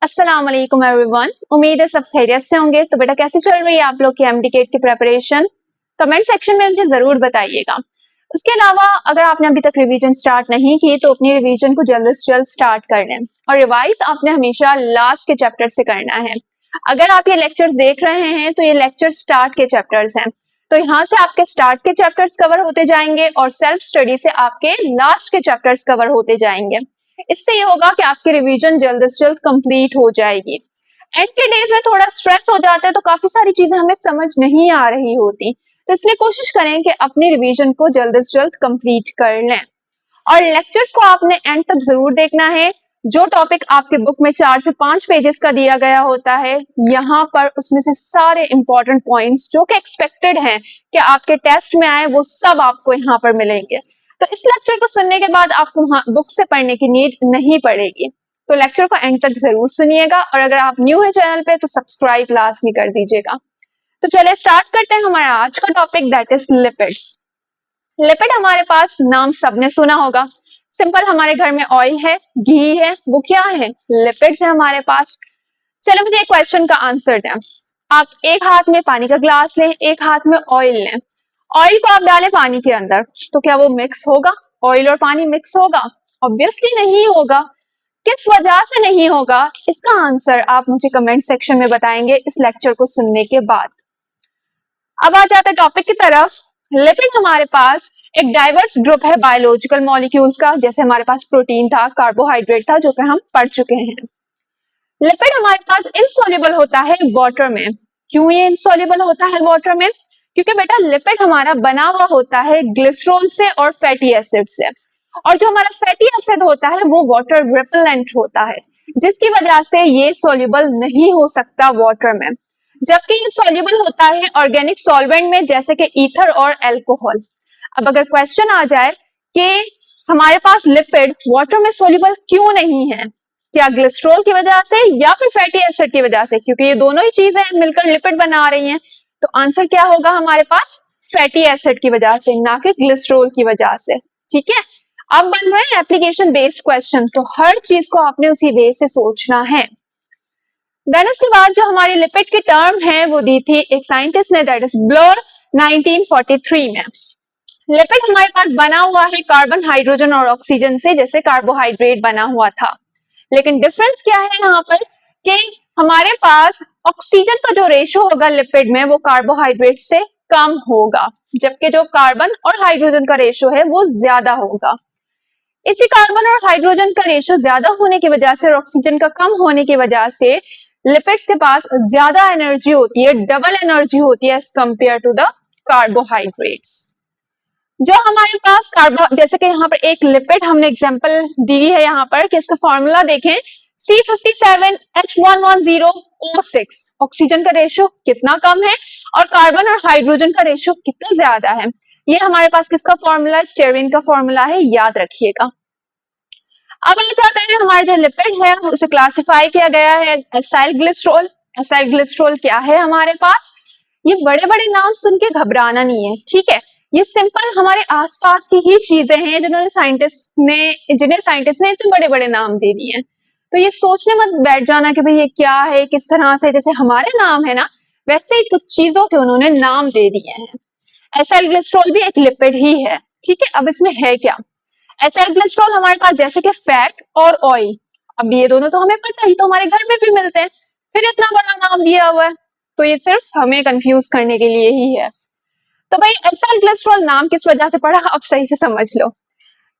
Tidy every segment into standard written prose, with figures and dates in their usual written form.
अस्सलाम वालेकुम एवरीवन। उम्मीद है सब खैरियत से होंगे। तो बेटा कैसे चल रही है आप लोग की एमडी की प्रिपरेशन? कमेंट सेक्शन में मुझे जरूर बताइएगा। उसके अलावा अगर आपने अभी तक रिवीजन स्टार्ट नहीं की तो अपनी रिवीजन को जल्द से जल्द स्टार्ट कर लें और रिवाइज आपने हमेशा लास्ट के चैप्टर से करना है। अगर आप ये लेक्चर्स देख रहे हैं तो ये लेक्चर स्टार्ट के चैप्टर्स हैं, तो यहाँ से आपके स्टार्ट के चैप्टर्स कवर होते जाएंगे और सेल्फ स्टडी से आपके लास्ट के चैप्टर्स कवर होते जाएंगे। इससे ये होगा कि आपकी रिवीजन जल्द से जल्द कंप्लीट हो जाएगी। एंड के डेज में थोड़ा स्ट्रेस हो जाता है तो काफी सारी चीजें हमें समझ नहीं आ रही होती, तो इसलिए कोशिश करें कि अपनी रिवीजन को जल्द से जल्द कंप्लीट कर लें। और लेक्चर्स को आपने एंड तक जरूर देखना है। जो टॉपिक आपके बुक में 4 से 5 पेजेस का दिया गया होता है, यहाँ पर उसमें से सारे इंपॉर्टेंट पॉइंट्स जो कि एक्सपेक्टेड हैं कि आपके टेस्ट में आए वो सब आपको यहाँ पर मिलेंगे। तो इस लेक्चर को सुनने के बाद आपको बुक से पढ़ने की नीड नहीं पड़ेगी। तो लेक्चर को एंड तक जरूर सुनिएगा और अगर आप न्यू है चैनल पे तो सब्सक्राइब लाजमी कर दीजिएगा। तो चलिए स्टार्ट करते हैं हमारा आज का topic, that is lipids. Lipid हमारे पास नाम सबने सुना होगा। सिंपल, हमारे घर में ऑयल है, घी है, वो क्या है? लिपिड्स है हमारे पास। चलो मुझे एक क्वेश्चन का आंसर दें। आप एक हाथ में पानी का ग्लास लें, एक हाथ में ऑयल लें। ऑयल को आप डालें पानी के अंदर तो क्या वो मिक्स होगा? ऑयल और पानी मिक्स होगा? ऑब्वियसली नहीं होगा। किस वजह से नहीं होगा, इसका आंसर आप मुझे कमेंट सेक्शन में बताएंगे इस लेक्चर को सुनने के बाद। अब आ जाते हैं टॉपिक की तरफ। लिपिड हमारे पास एक डाइवर्स ग्रुप है बायोलॉजिकल मॉलिक्यूल्स का। जैसे हमारे पास प्रोटीन था, कार्बोहाइड्रेट था, जो कि हम पढ़ चुके हैं। लिपिड हमारे पास इनसॉल्युबल होता है वाटर में। क्यों ये इनसॉल्युबल होता है वाटर में? क्योंकि बेटा लिपिड हमारा बना हुआ होता है ग्लिसरॉल से और फैटी एसिड से, और जो हमारा फैटी एसिड होता है वो वाटर रिपेलेंट होता है, जिसकी वजह से ये सॉल्युबल नहीं हो सकता वाटर में। जबकि ये सॉल्युबल होता है ऑर्गेनिक सॉल्वेंट में, जैसे कि ईथर और अल्कोहल। अब अगर क्वेश्चन आ जाए कि हमारे पास लिपिड वाटर में सॉल्युबल क्यों नहीं है, क्या ग्लिसरॉल की वजह से या फिर फैटी एसिड की वजह से? क्योंकि ये दोनों ही चीजें मिलकर लिपिड बना रही हैं, तो आंसर क्या होगा हमारे पास? फैटी एसिड की वजह से, ना कि ग्लिसरॉल की वजह से। ठीक है, अब बन रहे हैं एप्लीकेशन बेस्ड क्वेश्चन, तो हर चीज को आपने उसी वे से सोचना है। देन उसके बाद जो हमारी लिपिड की टर्म है वो दी थी एक साइंटिस्ट ने, दैट इज ब्लोर 1943 में। लिपिड हमारे पास बना हुआ है कार्बन, हाइड्रोजन और ऑक्सीजन से, जैसे कार्बोहाइड्रेट बना हुआ था। लेकिन डिफरेंस क्या है यहाँ पर कि हमारे पास ऑक्सीजन का जो रेशो होगा लिपिड में वो कार्बोहाइड्रेट से कम होगा, जबकि जो कार्बन और हाइड्रोजन का रेशो है वो ज्यादा होगा। इसी कार्बन और हाइड्रोजन का रेशो ज्यादा होने की वजह से और ऑक्सीजन का कम होने की वजह से लिपिड्स के पास ज्यादा एनर्जी होती है, डबल एनर्जी होती है as compare to the carbohydrates. जो हमारे पास जैसे कि यहाँ पर एक लिपिड हमने एग्जांपल दी है यहाँ पर कि इसका फॉर्मूला देखें, C57H110O6। ऑक्सीजन का रेशो कितना कम है और कार्बन और हाइड्रोजन का रेशो कितना ज्यादा है। ये हमारे पास किसका फॉर्मूला है? स्टेरिन का फॉर्मूला है, याद रखिएगा। अब आ जाता है हमारा जो लिपिड है उसे क्लासिफाई किया गया है एसाइल ग्लिसरॉल। एसाइल ग्लिसरॉल क्या है हमारे पास? ये बड़े बड़े नाम सुन के घबराना नहीं है, ठीक है। ये सिंपल हमारे आसपास की ही चीजें हैं जिन्हें साइंटिस्ट ने इतने बड़े बड़े नाम दे दिए हैं। तो ये सोचने मत बैठ जाना कि भाई ये क्या है, किस तरह से, जैसे हमारे नाम है ना वैसे ही कुछ चीजों के उन्होंने नाम दे दिए हैं। एसाइल ग्लिसरॉल भी एक लिपिड ही है, ठीक है। अब इसमें है क्या? एसाइल ग्लिसरॉल हमारे पास जैसे कि फैट और ऑयल, अब ये दोनों तो हमें पता ही, तो हमारे घर में भी मिलते हैं, फिर इतना बड़ा नाम दिया हुआ है, तो ये सिर्फ हमें कंफ्यूज करने के लिए ही है। तो भाई एसाइल ग्लिसरॉल नाम किस वजह से पड़ा, अब सही से समझ लो।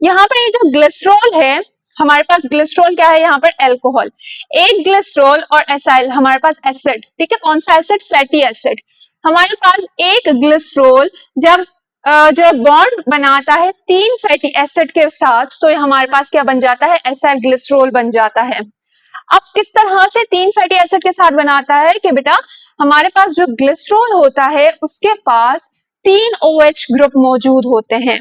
यहाँ पर ये जो ग्लिसरॉल है हमारे पास, ग्लिसरॉल क्या है यहाँ पर? अल्कोहल। एक ग्लिसरॉल और एसाइल हमारे पास एसिड, ठीक है। कौन सा एसिड? Fatty acid. हमारे पास एक ग्लिसरॉल जब जो बॉन्ड बनाता है 3 फैटी एसिड के साथ, तो ये हमारे पास क्या बन जाता है? एसाइल ग्लिसरॉल बन जाता है। अब किस तरह से 3 फैटी एसिड के साथ बनाता है कि बेटा हमारे पास जो ग्लिसरॉल होता है उसके पास 3 OH ग्रुप मौजूद होते हैं।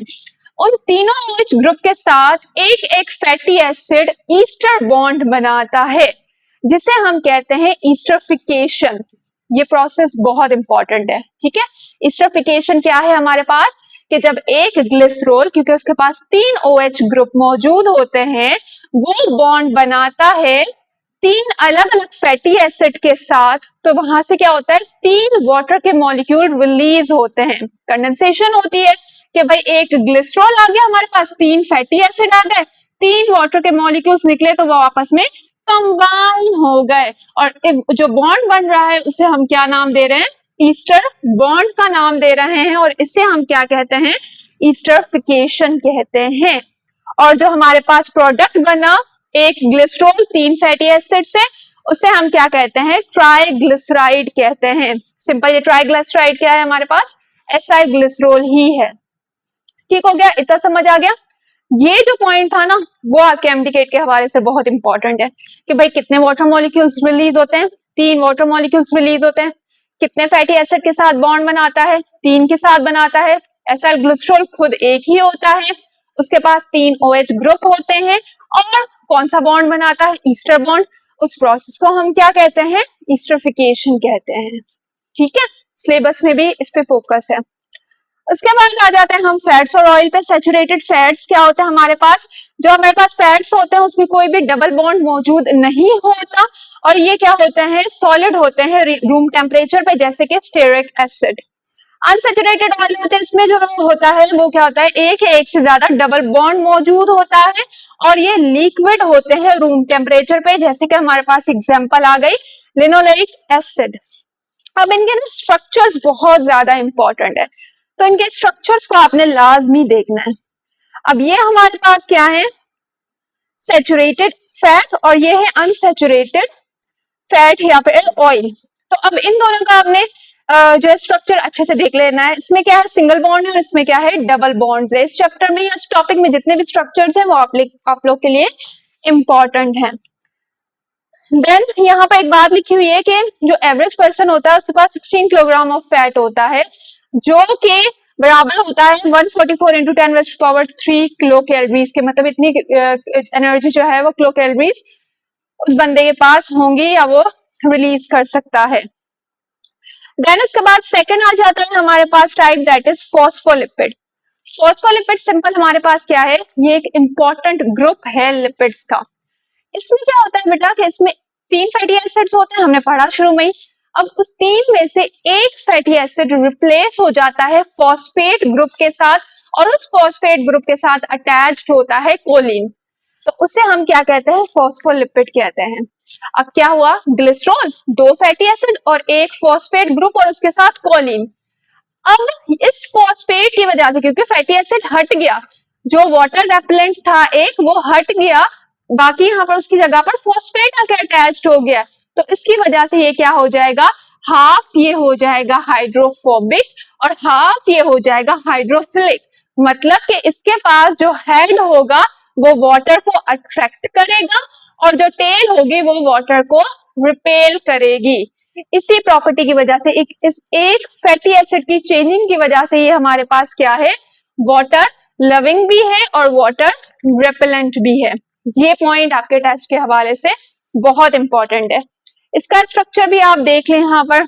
उन तीनों OH ग्रुप के साथ एक एक फैटी एसिड ईस्टर बॉन्ड बनाता है, जिसे हम कहते हैं ईस्टरिफिकेशन। ये प्रोसेस बहुत इंपॉर्टेंट है, ठीक है। ईस्टरिफिकेशन क्या है हमारे पास कि जब एक ग्लिसरॉल, क्योंकि उसके पास 3 OH ग्रुप मौजूद होते हैं, वो बॉन्ड बनाता है तीन अलग अलग फैटी एसिड के साथ, तो वहां से क्या होता है, तीन वाटर के मॉलिक्यूल रिलीज होते हैं, कंडेंसेशन होती है कि भाई एक ग्लिसरॉल आ गया हमारे पास, तीन फैटी एसिड आ गए, तीन वाटर के मॉलिक्यूल्स निकले तो वो आपस में कंबाइन हो गए, और जो बॉन्ड बन रहा है उसे हम क्या नाम दे रहे हैं, ईस्टर बॉन्ड का नाम दे रहे हैं, और इसे हम क्या कहते हैं, ईस्टरिफिकेशन कहते हैं। और जो हमारे पास प्रोडक्ट बना एक ग्लिसरॉल तीन फैटी एसिड से, उसे हम क्या कहते हैं, ट्राइग्लिसराइड कहते हैं। सिंपल, ये ट्राइग्लिसराइड क्या है हमारे पास, एसाइल ग्लिसरॉल ही है। ठीक हो गया, इतना समझ आ गया। ये जो पॉइंट था ना वो आपके एमडीकेट के हवाले से बहुत इंपॉर्टेंट है कि भाई कितने वाटर मॉलिक्यूल्स रिलीज होते हैं, तीन वाटर मॉलिक्यूल्स रिलीज होते हैं, कितने फैटी एसिड के साथ बॉन्ड बनाता है, तीन के साथ बनाता है, एसाइल ग्लिसरॉल खुद एक ही होता है, उसके पास तीन OH ग्रुप होते हैं, और कौन सा बॉन्ड बनाता है, ईस्टर बॉन्ड। उस प्रोसेस को हम क्या कहते हैं, ईस्टरिफिकेशन कहते हैं। ठीक है, सिलेबस में भी इस पे फोकस है। उसके बाद आ जाते हैं हम फैट्स और ऑयल पे। सैचुरेटेड फैट्स क्या होते हैं हमारे पास, जो हमारे पास फैट्स होते हैं उसमें कोई भी डबल बॉन्ड मौजूद नहीं होता, और ये क्या होते हैं, सॉलिड होते हैं रूम टेम्परेचर पे, जैसे कि स्टेरिक एसिड। अनसैचुरेटेड ऑयल होते हैं, इसमें जो होता है वो क्या होता है, एक या एक से ज्यादा डबल बॉन्ड मौजूद होता है, और ये लिक्विड होते हैं रूम टेम्परेचर पे, जैसे कि हमारे पास एग्जांपल आ गई लिनोलेइक एसिड। अब इनके ना स्ट्रक्चर्स बहुत ज्यादा इंपॉर्टेंट है, तो इनके स्ट्रक्चर्स को आपने लाजमी देखना है। अब ये हमारे पास क्या है, सैचुरेटेड फैट, और ये है अनसैचुरेटेड फैट या फिर ऑयल। तो अब इन दोनों का आपने जो है स्ट्रक्चर अच्छे से देख लेना है। इसमें क्या है, सिंगल बॉन्ड है, और इसमें क्या है, डबल बॉन्ड्स है। इस चैप्टर में या इस टॉपिक में जितने भी स्ट्रक्चर्स हैं वो आप लोग के लिए इंपॉर्टेंट है। देन यहाँ पर एक बात लिखी हुई है कि जो एवरेज पर्सन होता है उसके पास 16 किलोग्राम ऑफ फैट होता है, जो कि बराबर होता है 144 इंटू 10⁻³ किलो कैलोरीज के, मतलब इतनी एनर्जी जो है वो किलो कैलोरीज उस बंदे के पास होंगी या वो रिलीज कर सकता है। देन उसके बाद सेकंड आ जाता है हमारे पास type, that is phospholipid. Phospholipid simple हमारे पास क्या है, ये एक इंपॉर्टेंट ग्रुप है लिपिड्स का। इसमें क्या होता है बेटा कि इसमें तीन फैटी एसिड्स होते हैं, हमने पढ़ा शुरू में ही। अब उस तीन में से एक फैटी एसिड रिप्लेस हो जाता है फॉस्फेट ग्रुप के साथ, और उस फॉस्फेट ग्रुप के साथ अटैच्ड होता है कोलिन, तो उसे हम क्या कहते हैं, फॉस्फोलिपिड कहते हैं। अब क्या हुआ, ग्लिसरॉल, दो फैटी एसिड और एक फॉस्फेट ग्रुप और उसके साथ कोलिन। अब इस फॉस्फेट की वजह से, क्योंकि फैटी एसिड हट गया, जो वाटर रेपेलेंट था एक वो हट गया, बाकी यहाँ पर उसकी जगह पर फॉस्फेट आके अटैच्ड हो गया, तो इसकी वजह से ये क्या हो जाएगा, हाफ ये हो जाएगा हाइड्रोफोबिक और हाफ ये हो जाएगा हाइड्रोफिलिक। मतलब कि इसके पास जो हेड होगा वो वाटर को अट्रैक्ट करेगा, और जो टेल होगी वो वाटर को रिपेल करेगी। इसी प्रॉपर्टी की वजह से इस एक फैटी एसिड की चेंजिंग की वजह से ये हमारे पास क्या है, वाटर लविंग भी है और वाटर रेपेलेंट भी है। ये पॉइंट आपके टेस्ट के हवाले से बहुत इंपॉर्टेंट है। इसका स्ट्रक्चर भी आप देख लें, यहाँ पर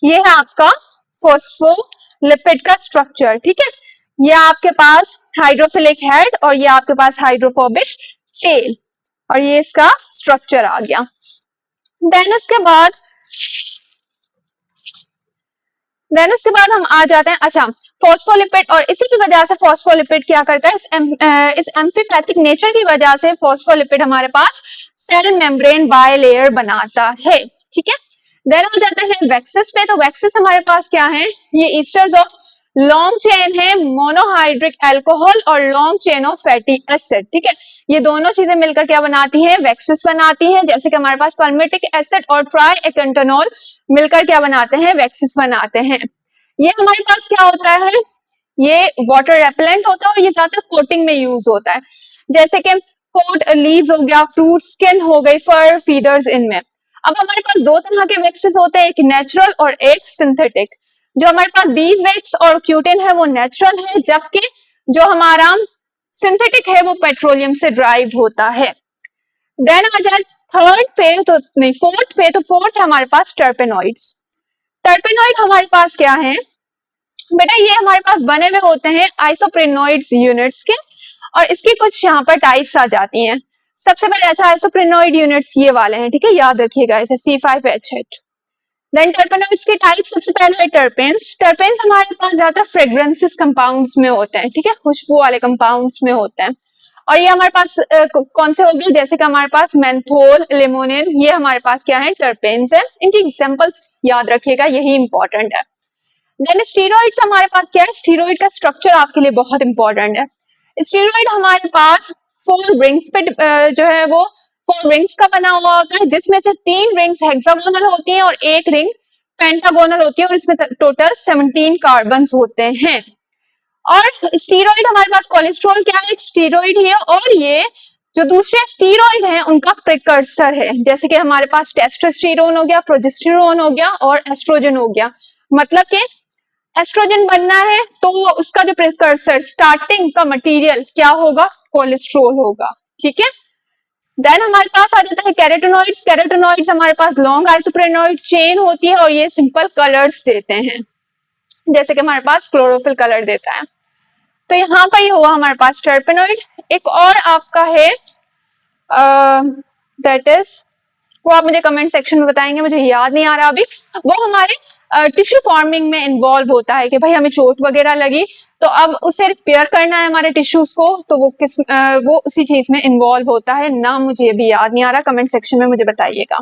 ये है आपका फॉस्फोलिपिड का स्ट्रक्चर। ठीक है, ये आपके पास हाइड्रोफिलिक हेड और ये आपके पास हाइड्रोफोबिक टेल, और ये इसका स्ट्रक्चर आ गया। देन उसके बाद हम आ जाते हैं, अच्छा फॉस्फोलिपिड, और इसी की वजह से फॉस्फोलिपिड क्या करता है, इस एम्फीपैथिक नेचर की वजह से फॉस्फोलिपिड हमारे पास सेल मेम्ब्रेन बायलेयर बनाता है। ठीक है, देन आ जाता है वैक्सेस पे। तो वैक्सेस हमारे पास क्या है, ये ईस्टर्स ऑफ लॉन्ग चेन है मोनोहाइड्रिक अल्कोहल और long chain of fatty acid. ठीक है, ये दोनों चीजें मिलकर क्या बनाती हैं, वैक्सेस बनाती हैं। जैसे कि हमारे पास पाल्मिटिक एसिड और ट्राइएकेंटेनॉल मिलकर क्या बनाते हैं, वैक्सेस बनाते हैं। ये हमारे पास क्या होता है, ये वाटर रेपेलेंट होता है और ये ज्यादातर कोटिंग में यूज होता है, जैसे कि कोट लीव्स हो गया, फ्रूट स्किन हो गई, फर फीडर्स इनमें। अब हमारे पास दो तरह के वैक्सेस होते हैं, एक नेचुरल और एक सिंथेटिक। जो हमारे पास बीज वैक्स और क्यूटिन है वो नेचुरल है, जबकि जो हमारा सिंथेटिक है वो पेट्रोलियम से ड्राइव होता है। देन आ जाए थर्ड पे, तो नहीं फोर्थ पे, तो फोर्थ है हमारे पास टर्पेनॉइड्स। टर्पेनॉइड हमारे पास क्या है बेटा, ये हमारे पास बने हुए होते हैं आइसोप्रेनॉइड्स यूनिट्स के, और इसकी कुछ यहाँ पर टाइप्स आ जाती हैं। सबसे पहले अच्छा आइसोप्रेनोइड यूनिट्स ये वाले हैं, ठीक है, याद रखिएगा इसे, C5H8। देन टर्पेनोइड्स के टाइप, सबसे पहले है टर्पेन्स। टर्पेन्स हमारे पास ज्यादातर फ्रेग्रेंसेस कंपाउंड्स में होते हैं, ठीक है, खुशबू वाले कंपाउंड्स में होते हैं। और ये हमारे पास कौन से हो गए, जैसे कि हमारे पास मेंथोल, लिमोनिन, ये हमारे पास क्या है, टर्पेन्स है। इनकी एग्जांपल्स याद रखिएगा, यही इंपॉर्टेंट है। देन स्टीरॉइड्स हमारे पास क्या है, स्टीरॉइड का स्ट्रक्चर आपके लिए बहुत इंपॉर्टेंट है। स्टीरॉइड हमारे पास 4 रिंग्स पे जो है वो 4 रिंग्स का बना हुआ होता है, जिसमें से 3 रिंग्स हेक्सागोनल होती हैं और 1 रिंग पेंटागोनल होती है, और इसमें टोटल 17 कार्बन्स होते हैं। और स्टीरॉइड हमारे पास कोलेस्ट्रॉल क्या है, एक स्टीरॉइड है, और ये जो दूसरे स्टीरॉइड हैं उनका प्रिकर्सर है। जैसे कि हमारे पास टेस्टोस्टेरोन हो गया, प्रोजेस्टेरोन हो गया और एस्ट्रोजन हो गया। मतलब कि एस्ट्रोजन बनना है तो उसका जो प्रिकर्सर, स्टार्टिंग का मटेरियल क्या होगा, कोलेस्ट्रॉल होगा, ठीक है। देन हमारे पास आ जाता है कैरोटीनॉइड्स। कैरोटीनॉइड्स हमारे पास लॉन्ग आइसोप्रेनोइड चेन होती है और ये सिंपल कलर्स देते हैं, जैसे कि हमारे पास क्लोरोफिल कलर देता है। तो यहाँ पर ये हुआ हमारे पास टर्पेनोइड। एक और आपका है दैट इज, वो आप मुझे कमेंट सेक्शन में बताएंगे, मुझे याद नहीं आ रहा अभी। वो हमारे टिश्यू फॉर्मिंग में इन्वॉल्व होता है कि भाई हमें चोट वगैरह लगी तो अब उसे रिपेयर करना है हमारे टिश्यूज को, तो वो उसी चीज में इन्वॉल्व होता है। नाम मुझे अभी याद नहीं आ रहा, कमेंट सेक्शन में मुझे बताइएगा,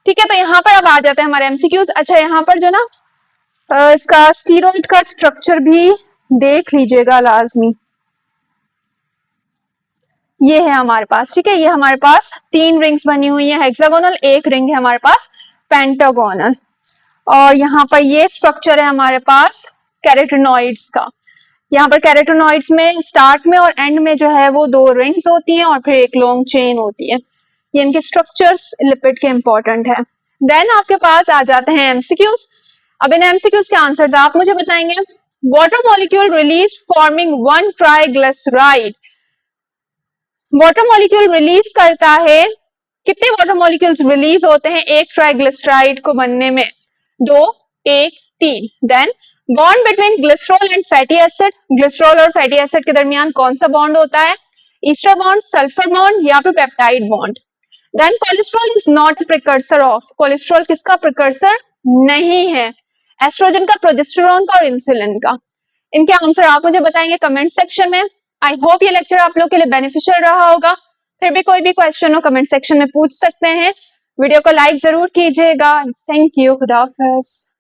ठीक है। तो यहाँ पर अब आ जाते हैं हमारे एमसीक्यूज। अच्छा, यहाँ पर जो ना इसका स्टीरॉइड का स्ट्रक्चर भी देख लीजिएगा लाजमी। ये है हमारे पास, ठीक है, ये हमारे पास 3 रिंग्स बनी हुई है हेक्सागोनल, 1 रिंग है हमारे पास पेंटागोनल, और यहाँ पर ये स्ट्रक्चर है हमारे पास कैरोटीनॉइड्स का। यहाँ पर कैरोटीनॉइड्स में स्टार्ट में और एंड में जो है वो 2 रिंग्स होती हैं और फिर एक लॉन्ग चेन होती है। ये इनके स्ट्रक्चर्स लिपिड के इंपॉर्टेंट है। देन आपके पास आ जाते हैं एमसीक्यूज। अब इन एमसीक्यूज के आंसर्स आप मुझे बताएंगे। Water molecule release forming 1 triglyceride. Water molecule release करता है, कितने वाटर मॉलिक्यूल्स रिलीज होते हैं एक ट्राइग्लिसराइड को बनने में, 2, 1, 3। Then bond between glycerol and fatty acid, glycerol और फैटी एसिड के दरमियान कौन सा बॉन्ड होता है, ईस्टर बॉन्ड, सल्फर बॉन्ड या फिर peptide bond. Then cholesterol is not a precursor of, cholesterol किसका प्रिकर्सर नहीं है, एस्ट्रोजन का, प्रोजेस्टेरोन का और इंसुलिन का। इनके आंसर आप मुझे बताएंगे कमेंट सेक्शन में। आई होप ये लेक्चर आप लोग के लिए बेनिफिशियल रहा होगा। फिर भी कोई भी क्वेश्चन हो कमेंट सेक्शन में पूछ सकते हैं। वीडियो को लाइक जरूर कीजिएगा। थैंक यू, खुदा हाफिज।